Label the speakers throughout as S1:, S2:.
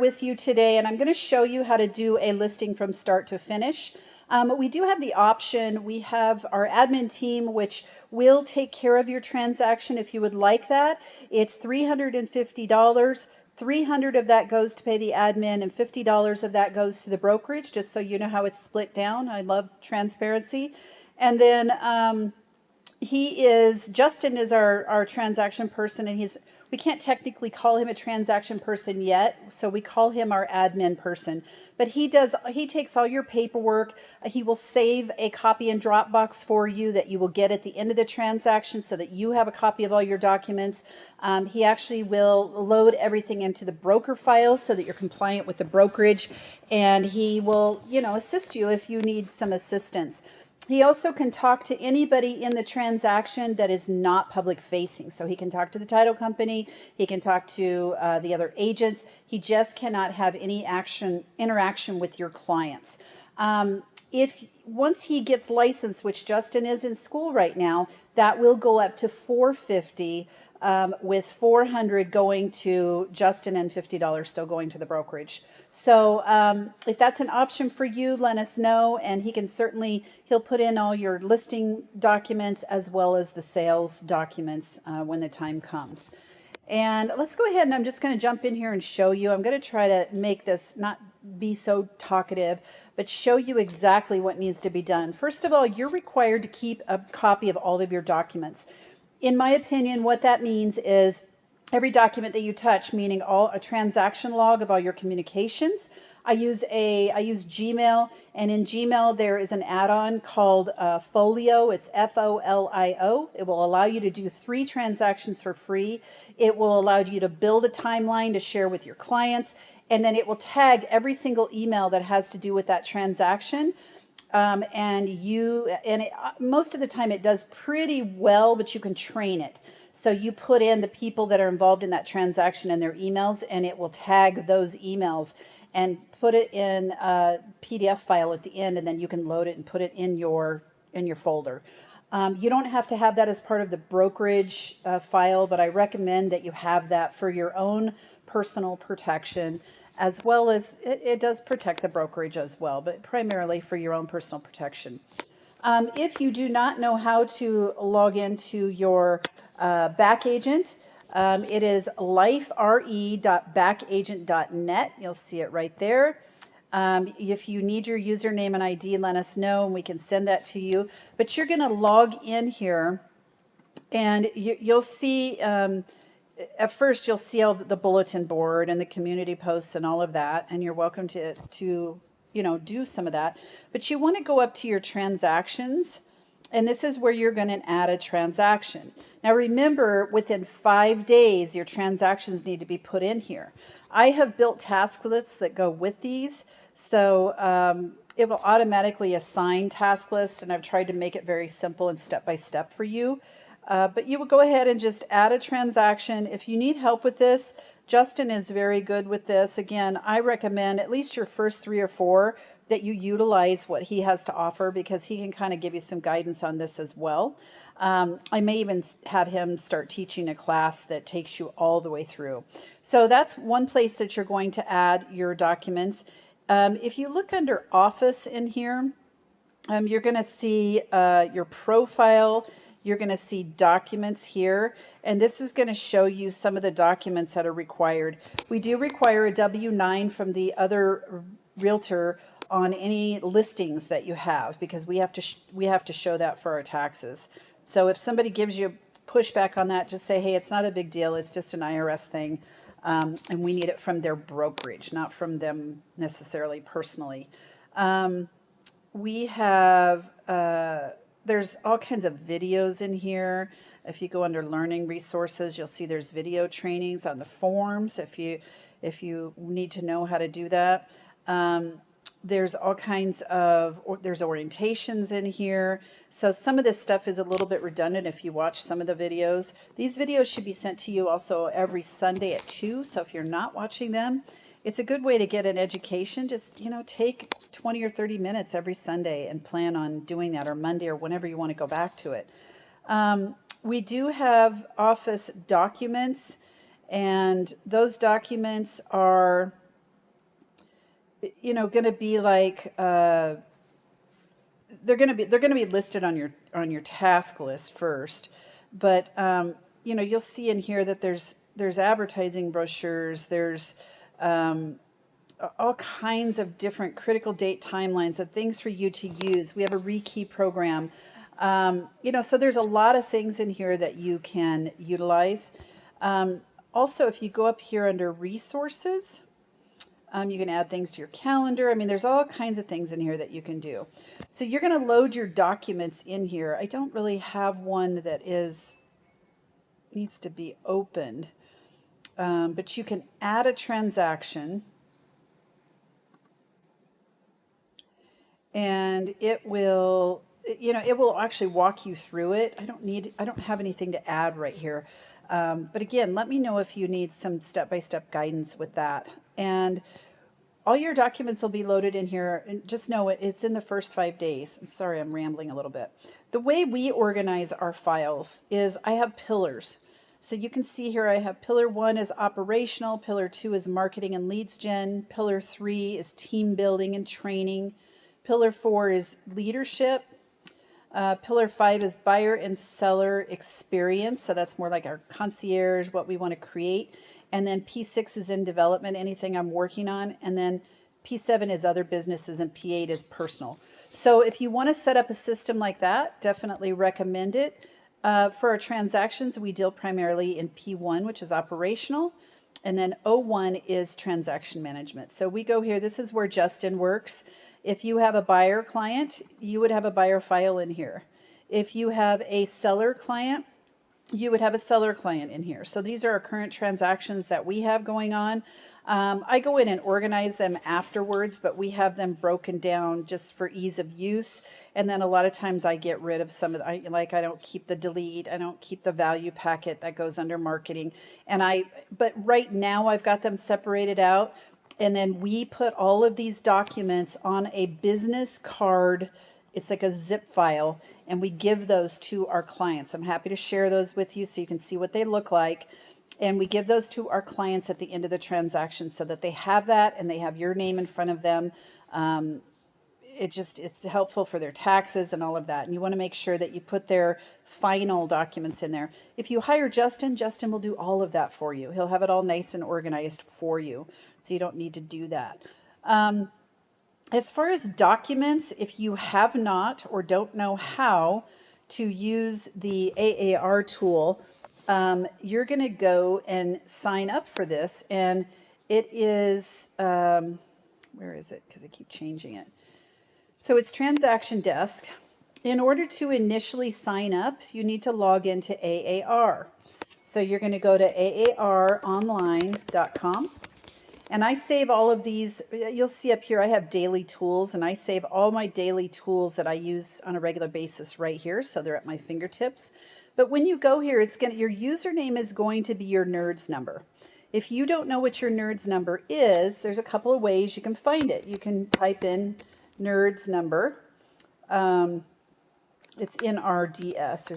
S1: with you today, and I'm going to show you how to do a listing from start to finish. We do have the option. We have our admin team, which will take care of your transaction if you would like that. It's $350. $300 of that goes to pay the admin, and $50 of that goes to the brokerage, just so you know how it's split down. I love transparency. And then Justin is our transaction person, and we can't technically call him a transaction person yet, so we call him our admin person. But he takes all your paperwork. He will save a copy in Dropbox for you that you will get at the end of the transaction so that you have a copy of all your documents. He actually will load everything into the broker file so that you're compliant with the brokerage, and he will, assist you if you need some assistance. He also can talk to anybody in the transaction that is not public facing. So he can talk to the title company, he can talk to the other agents. He just cannot have any interaction with your clients. Once he gets licensed, which Justin is in school right now, that will go up to $450, with $400 going to Justin and $50 still going to the brokerage. So if that's an option for you, let us know, and he'll put in all your listing documents as well as the sales documents when the time comes. And let's go ahead, and I'm just going to jump in here and show you. I'm going to try to make this not be so talkative, but show you exactly what needs to be done. First of all, you're required to keep a copy of all of your documents. In my opinion, what that means is every document that you touch, meaning a transaction log of all your communications. I use Gmail, and in Gmail there is an add-on called Folio. It's Folio. It will allow you to do 3 transactions for free. It will allow you to build a timeline to share with your clients, and then it will tag every single email that has to do with that transaction. Most of the time it does pretty well, but you can train it. So you put in the people that are involved in that transaction and their emails, and it will tag those emails and put it in a PDF file at the end, and then you can load it and put it in your folder. You don't have to have that as part of the brokerage file, but I recommend that you have that for your own personal protection, as well as it does protect the brokerage as well, but primarily for your own personal protection. If you do not know how to log into your back agent, it is lifere.backagent.net. You'll see it right there. If you need your username and ID, let us know and we can send that to you. But you're going to log in here, and you'll see, at first you'll see all the bulletin board and the community posts and all of that, and you're welcome to do some of that. But you want to go up to your transactions, and this is where you're going to add a transaction. Now remember, within 5 days, your transactions need to be put in here. I have built task lists that go with these, so it will automatically assign task lists, and I've tried to make it very simple and step-by-step for you. But you will go ahead and just add a transaction. If you need help with this, Justin is very good with this. Again, I recommend at least your first 3 or 4 that you utilize what he has to offer, because he can kind of give you some guidance on this as well. I may even have him start teaching a class that takes you all the way through. So that's one place that you're going to add your documents. If you look under Office in here, you're going to see your profile. You're going to see documents here, and this is going to show you some of the documents that are required. We do require a W-9 from the other realtor on any listings that you have, because we have to show that for our taxes. So if somebody gives you pushback on that, just say, hey, it's not a big deal, it's just an IRS thing, and we need it from their brokerage, not from them necessarily personally. We have there's all kinds of videos in here. If you go under learning resources, you'll see there's video trainings on the forms if you need to know how to do that. There's all kinds of, there's orientations in here. So some of this stuff is a little bit redundant if you watch some of the videos. These videos should be sent to you also every Sunday at 2. So if you're not watching them, it's a good way to get an education. Just, take 20 or 30 minutes every Sunday and plan on doing that, or Monday, or whenever you want to go back to it. We do have office documents, and those documents are going to be like they're going to be listed on your task list first, but you'll see in here that there's advertising brochures, there's um, all kinds of different critical date timelines and things for you to use. We have a rekey program. So there's a lot of things in here that you can utilize. Also, if you go up here under resources, you can add things to your calendar. I mean, there's all kinds of things in here that you can do. So you're going to load your documents in here. I don't really have one that needs to be opened, but you can add a transaction, and it will actually walk you through it. I don't have anything to add right here. But again, let me know if you need some step-by-step guidance with that. And all your documents will be loaded in here, and just know it's in the first 5 days. I'm sorry, I'm rambling a little bit. The way we organize our files is I have pillars. So you can see here I have pillar 1 is operational, pillar 2 is marketing and leads gen, pillar 3 is team building and training, pillar 4 is leadership, pillar 5 is buyer and seller experience. So that's more like our concierge, what we want to create. And then P6 is in development, anything I'm working on. And then P7 is other businesses, and P8 is personal. So if you want to set up a system like that, definitely recommend it. For our transactions, we deal primarily in P1, which is operational. And then O1 is transaction management. So we go here. This is where Justin works. If you have a buyer client, you would have a buyer file in here. If you have a seller client, you would have a seller client in here. So these are our current transactions that we have going on. I go in and organize them afterwards, but we have them broken down just for ease of use. And then a lot of times I get rid of some of the, like I don't keep the delete, I don't keep the value packet that goes under marketing. But right now I've got them separated out. And then we put all of these documents on a business card. It's like a zip file, and we give those to our clients. I'm happy to share those with you so you can see what they look like. And we give those to our clients at the end of the transaction so that they have that and they have your name in front of them. It's helpful for their taxes and all of that. And you want to make sure that you put their final documents in there. If you hire Justin, Justin will do all of that for you. He'll have it all nice and organized for you, so you don't need to do that. As far as documents, if you have not or don't know how to use the AAR tool, you're going to go and sign up for this. And it is, where is it? Because I keep changing it. So it's Transaction Desk. In order to initially sign up, you need to log into AAR. So you're going to go to aaronline.com. And I save all of these. You'll see up here I have daily tools, and I save all my daily tools that I use on a regular basis right here, so they're at my fingertips. But when you go here, your username is going to be your NERDS number. If you don't know what your NERDS number is, there's a couple of ways you can find it. You can type in NERDS number. It's NRDS.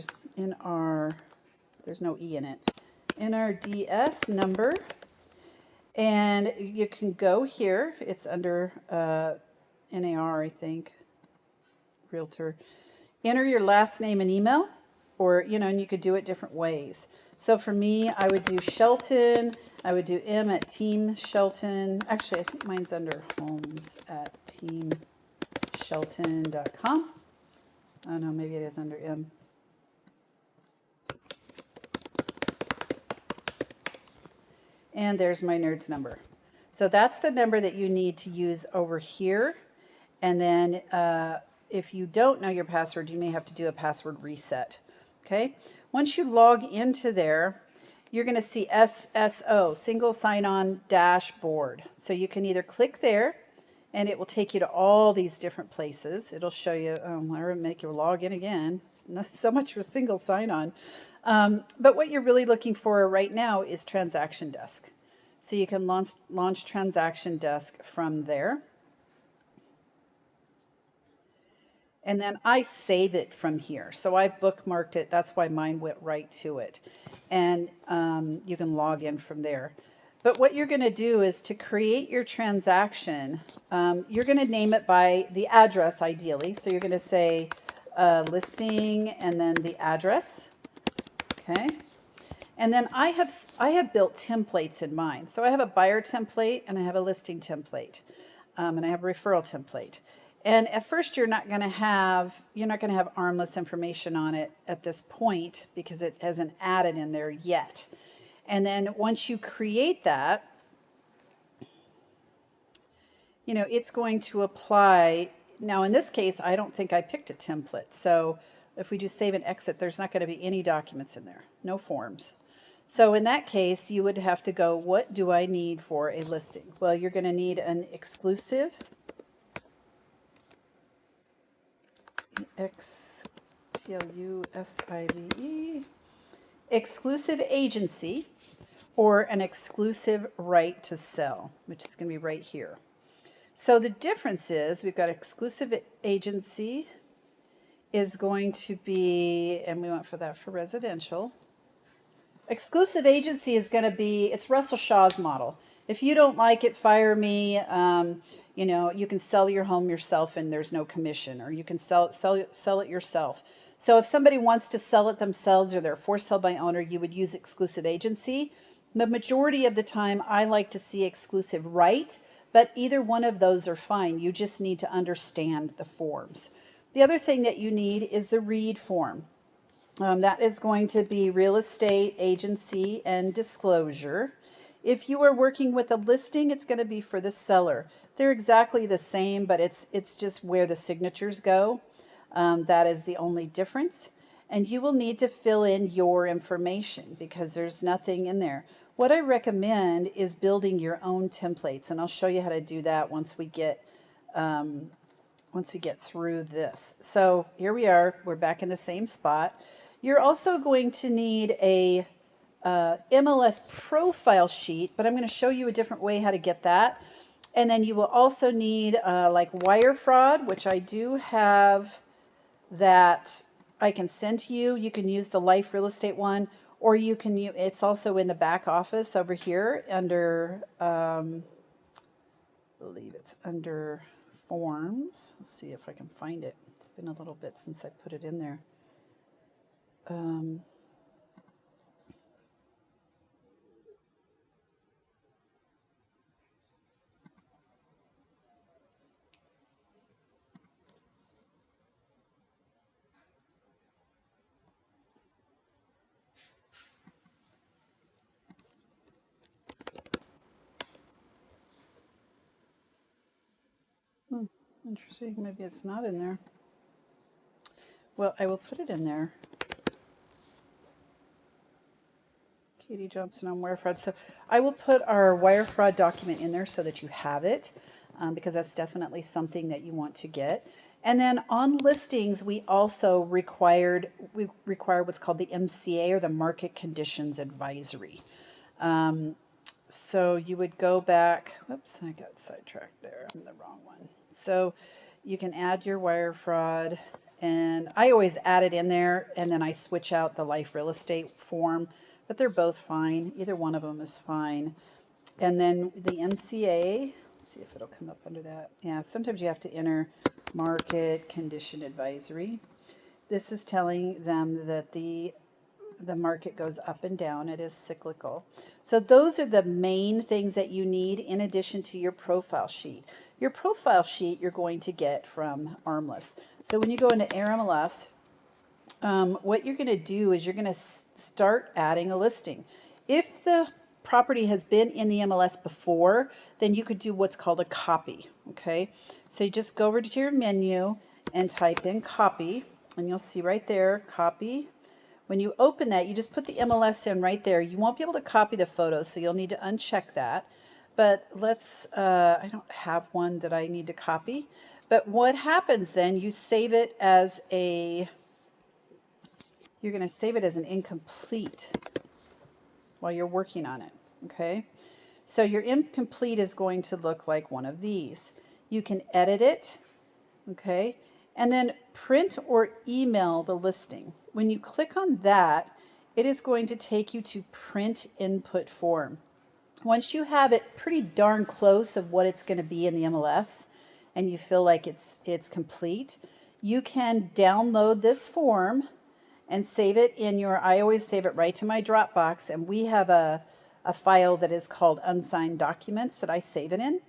S1: There's no E in it. NRDS number. And you can go here. It's under NAR, I think, Realtor. Enter your last name and email, or, and you could do it different ways. So for me, I would do Shelton. I would do M at Team Shelton. Actually, I think mine's under Homes at teamshelton.com. Oh, no, maybe it is under M. And there's my NERDS number. So that's the number that you need to use over here. And then if you don't know your password, you may have to do a password reset. Okay. Once you log into there, you're going to see SSO, Single Sign-On Dashboard. So you can either click there, and it will take you to all these different places. It'll show you, whatever, make you log in again. It's not so much for single sign-on. But what you're really looking for right now is Transaction Desk. So you can launch Transaction Desk from there. And then I save it from here. So I've bookmarked it. That's why mine went right to it. And you can log in from there. But what you're going to do is to create your transaction, you're going to name it by the address ideally. So you're going to say listing and then the address. Okay. And then I have built templates in mine. So I have a buyer template and I have a listing template, and I have a referral template. And at first you're not going to have armless information on it at this point because it hasn't added in there yet. And then once you create that, it's going to apply. Now in this case, I don't think I picked a template. So if we do save and exit, there's not going to be any documents in there, no forms. So in that case, you would have to go, what do I need for a listing? Well, you're going to need an exclusive, Exclusive, exclusive agency, or an exclusive right to sell, which is going to be right here. So the difference is we've got exclusive agency is going to be, and we went for that for residential. Exclusive agency is going to be, it's Russell Shaw's model. If you don't like it, fire me. You can sell your home yourself and there's no commission, or you can sell it yourself. So if somebody wants to sell it themselves or they're for sale by owner, you would use exclusive agency. The majority of the time, I like to see exclusive right, but either one of those are fine. You just need to understand the forms. The other thing that you need is the READ form. That is going to be real estate, agency, and disclosure. If you are working with a listing, it's going to be for the seller. They're exactly the same, but it's just where the signatures go. That is the only difference. And you will need to fill in your information because there's nothing in there. What I recommend is building your own templates, and I'll show you how to do that once we get through this. So here we are. We're back in the same spot. You're also going to need a MLS profile sheet, but I'm going to show you a different way how to get that. And then you will also need like wire fraud, which I do have that I can send to you. You can use the life real estate one, or you can use, it's also in the back office over here under, I believe it's under forms. Let's see if I can find it. It's been a little bit since I put it in there. Interesting. Maybe it's not in there. Well, I will put it in there. Katie Johnson on wire fraud. So I will put our wire fraud document in there so that you have it, because that's definitely something that you want to get. And then on listings, we also require what's called the MCA, or the Market Conditions Advisory. So you would go back, whoops, I got sidetracked there, I'm the wrong one. So you can add your wire fraud, and I always add it in there, and then I switch out the life real estate form, but they're both fine. Either one of them is fine. And then the MCA, let's see if it'll come up under that. Yeah, sometimes you have to enter Market Condition Advisory. This is telling them that the market goes up and down. It is cyclical. So those are the main things that you need in addition to your profile sheet. Your profile sheet you're going to get from Armless. So when you go into AirMLS, what you're going to do is you're going to start adding a listing. If the property has been in the MLS before, then you could do what's called a copy. Okay, so you just go over to your menu and type in copy, and you'll see right there, copy. When you open that, you just put the MLS in right there. You won't be able to copy the photos, so you'll need to uncheck that. But let's, I don't have one that I need to copy. But what happens then, you save it as a, you're going to save it as an incomplete while you're working on it, okay? So your incomplete is going to look like one of these. You can edit it, okay? And then print or email the listing. When you click on that, it is going to take you to print input form. Once you have it pretty darn close of what it's going to be in the MLS and you feel like it's complete, you can download this form and save it in your, I always save it right to my Dropbox, and we have a file that is called unsigned documents that I save it in,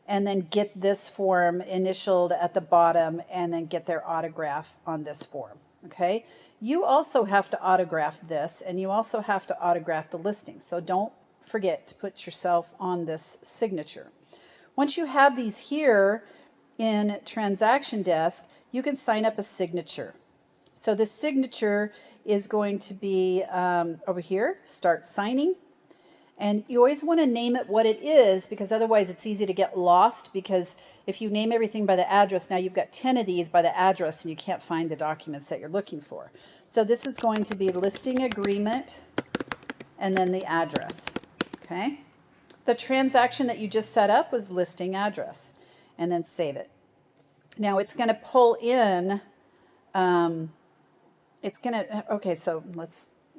S1: and then get this form initialed at the bottom and then get their autograph on this form. Okay, you also have to autograph this, and you also have to autograph the listing, so don't forget to put yourself on this signature. Once you have these here in Transaction Desk, you can sign up a signature. So the signature is going to be over here, start signing. And you always want to name it what it is, because otherwise it's easy to get lost, because if you name everything by the address, now you've got 10 of these by the address and you can't find the documents that you're looking for. So this is going to be listing agreement and then the address. Okay. The transaction that you just set up was listing address, and then save it. Now it's going to pull in, okay, so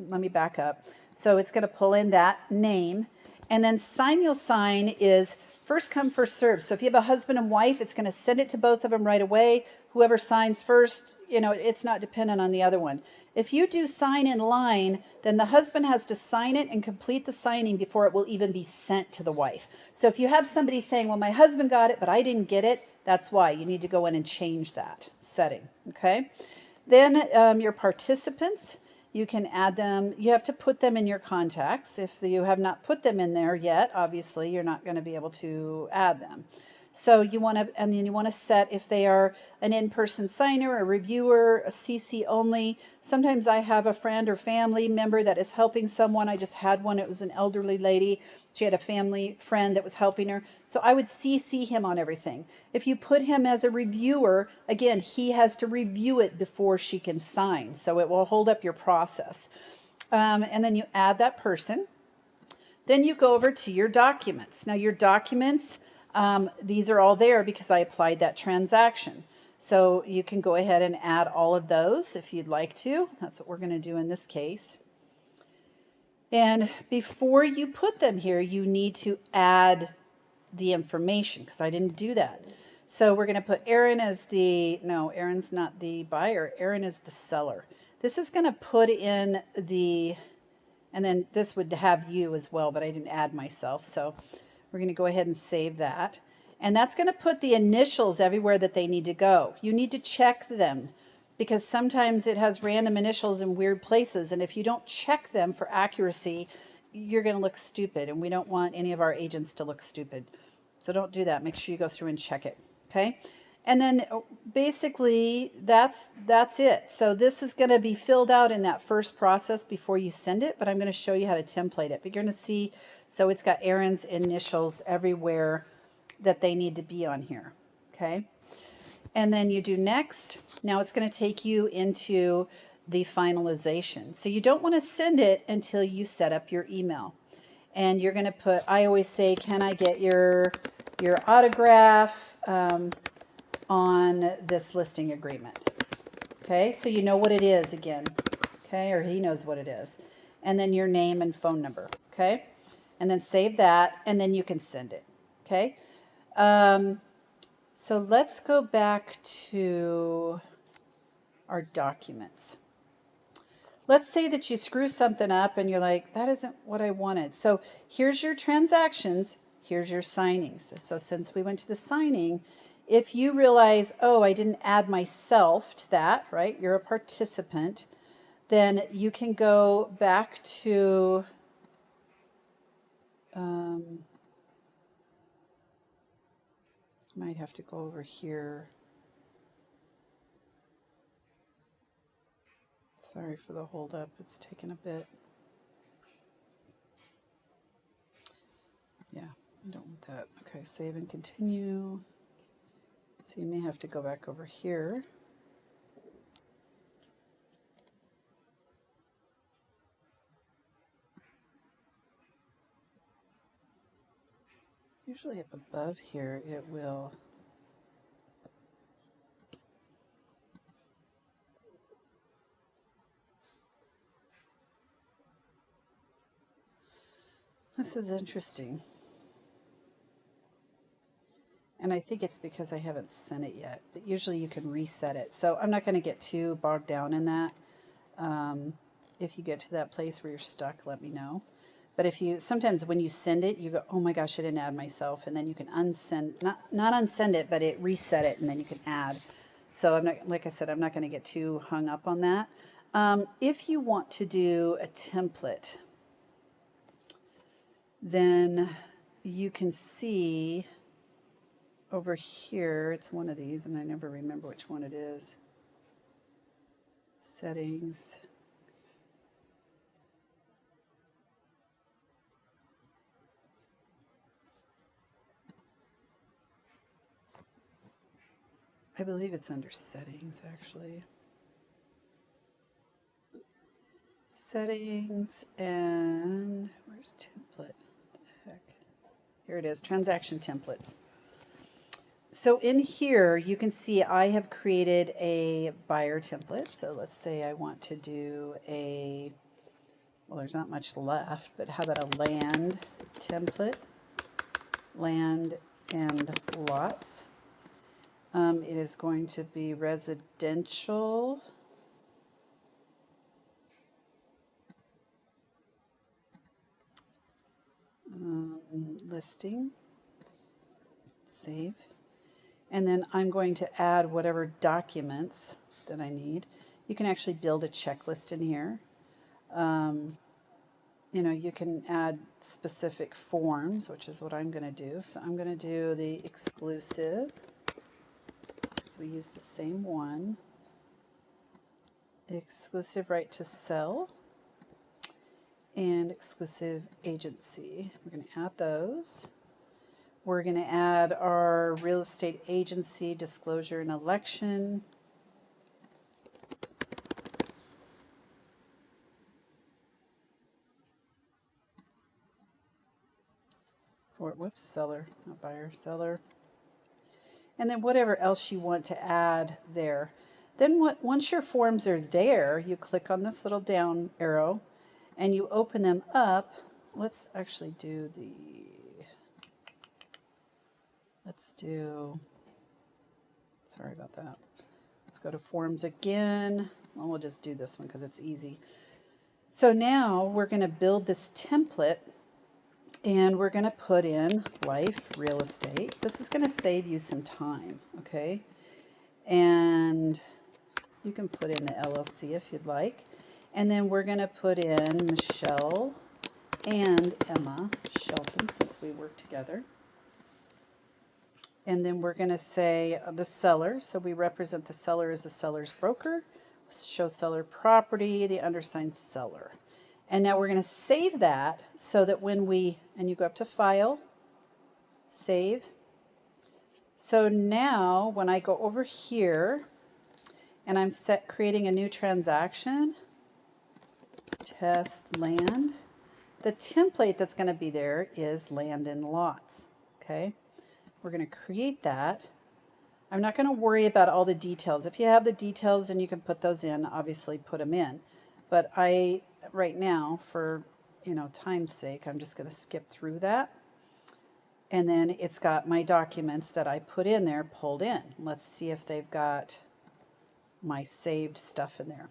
S1: let me back up. So it's going to pull in that name, and then sign you'll sign is first come, first serve. So if you have a husband and wife, it's going to send it to both of them right away. Whoever signs first, it's not dependent on the other one. If you do sign in line, then the husband has to sign it and complete the signing before it will even be sent to the wife. So if you have somebody saying, well, my husband got it, but I didn't get it, that's why you need to go in and change that setting. Okay. Then your participants, you can add them. You have to put them in your contacts. If you have not put them in there yet, obviously you're not going to be able to add them. So you want to, and then you want to set if they are an in-person signer, a reviewer, a CC only. Sometimes I have a friend or family member that is helping someone. I just had one. It was an elderly lady. She had a family friend that was helping her. So I would CC him on everything. If you put him as a reviewer, again, he has to review it before she can sign. So it will hold up your process. And then you add that person. Then you go over to your documents. Now your documents, these are all there because I applied that transaction. So you can go ahead and add all of those if you'd like to. That's what we're going to do in this case. And before you put them here, you need to add the information, because I didn't do that. So we're going to put Aaron as no, Aaron's not the buyer. Aaron is the seller. This is going to put in and then this would have you as well, but I didn't add myself. So we're going to go ahead and save that. And that's going to put the initials everywhere that they need to go. You need to check them, because sometimes it has random initials in weird places. And if you don't check them for accuracy, you're going to look stupid. And we don't want any of our agents to look stupid. So don't do that. Make sure you go through and check it. Okay. And then basically that's it. So this is going to be filled out in that first process before you send it, but I'm going to show you how to template it. But you're going to see, so it's got Aaron's initials everywhere that they need to be on here. Okay. And then you do next. Now it's going to take you into the finalization. So you don't want to send it until you set up your email. And you're going to put, I always say, can I get your autograph on this listing agreement? Okay, so you know what it is again. Okay, or he knows what it is. And then your name and phone number. Okay, and then save that, and then you can send it. Okay. So let's go back to our documents. Let's say that you screw something up and you're like, that isn't what I wanted. So here's your transactions, here's your signings. So since we went to the signing, if you realize, oh, I didn't add myself to that, right? You're a participant, then you can go back to might have to go over here. Sorry for the hold up, it's taken a bit. Yeah, I don't want that. Okay, save and continue. So you may have to go back over here. Usually up above here it will. This is interesting. And I think it's because I haven't sent it yet, but usually you can reset it. So I'm not going to get too bogged down in that. If you get to that place where you're stuck, let me know. But if you, sometimes when you send it, you go, oh my gosh, I didn't add myself. And then you can unsend, not unsend it, but it reset it and then you can add. So I'm not, like I said, I'm not going to get too hung up on that. If you want to do a template, then you can see over here, it's one of these, and I never remember which one it is. Settings. I believe it's under settings, actually. Settings, and where's template? What the heck? Here it is, transaction templates. So in here, you can see I have created a buyer template. So let's say I want to do a, well, there's not much left, but how about a land template? Land and lots. It is going to be residential. Listing. Save. And then I'm going to add whatever documents that I need. You can actually build a checklist in here. You know, you can add specific forms, which is what I'm going to do. So I'm going to do the exclusive. We use the same one. Exclusive right to sell and exclusive agency. We're going to add those. We're going to add our real estate agency disclosure and election. For, whoops, seller, not buyer, seller. And then whatever else you want to add there. Then once your forms are there, you click on this little down arrow and you open them up. Let's actually do the, sorry about that. Let's go to forms again. Well, we'll just do this one because it's easy. So now we're going to build this template and we're going to put in life real estate. This is going to save you some time, okay? And you can put in the LLC if you'd like. And then we're going to put in Michelle and Emma Shelton, since we work together. And then we're going to say the seller. So we represent the seller as a seller's broker. Show seller property, the undersigned seller. And now we're going to save that so that when we, and you go up to File, Save. So now when I go over here and I'm creating a new transaction, test land, the template that's going to be there is land and lots. Okay, we're going to create that. I'm not going to worry about all the details. If you have the details and you can put those in, obviously put them in. But I, right now, for time's sake, I'm just going to skip through that. And then it's got my documents that I put in there pulled in. Let's see if they've got my saved stuff in there.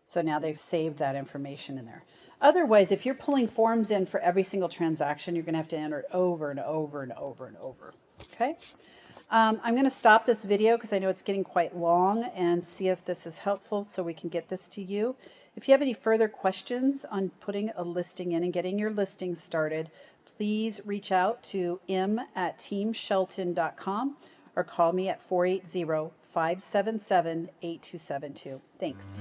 S1: So now they've saved that information in there. Otherwise, if you're pulling forms in for every single transaction, you're going to have to enter it over and over and over and over. Okay? I'm going to stop this video because I know it's getting quite long and see if this is helpful so we can get this to you. If you have any further questions on putting a listing in and getting your listing started, please reach out to m@teamshelton.com or call me at 480-577-8272. Thanks.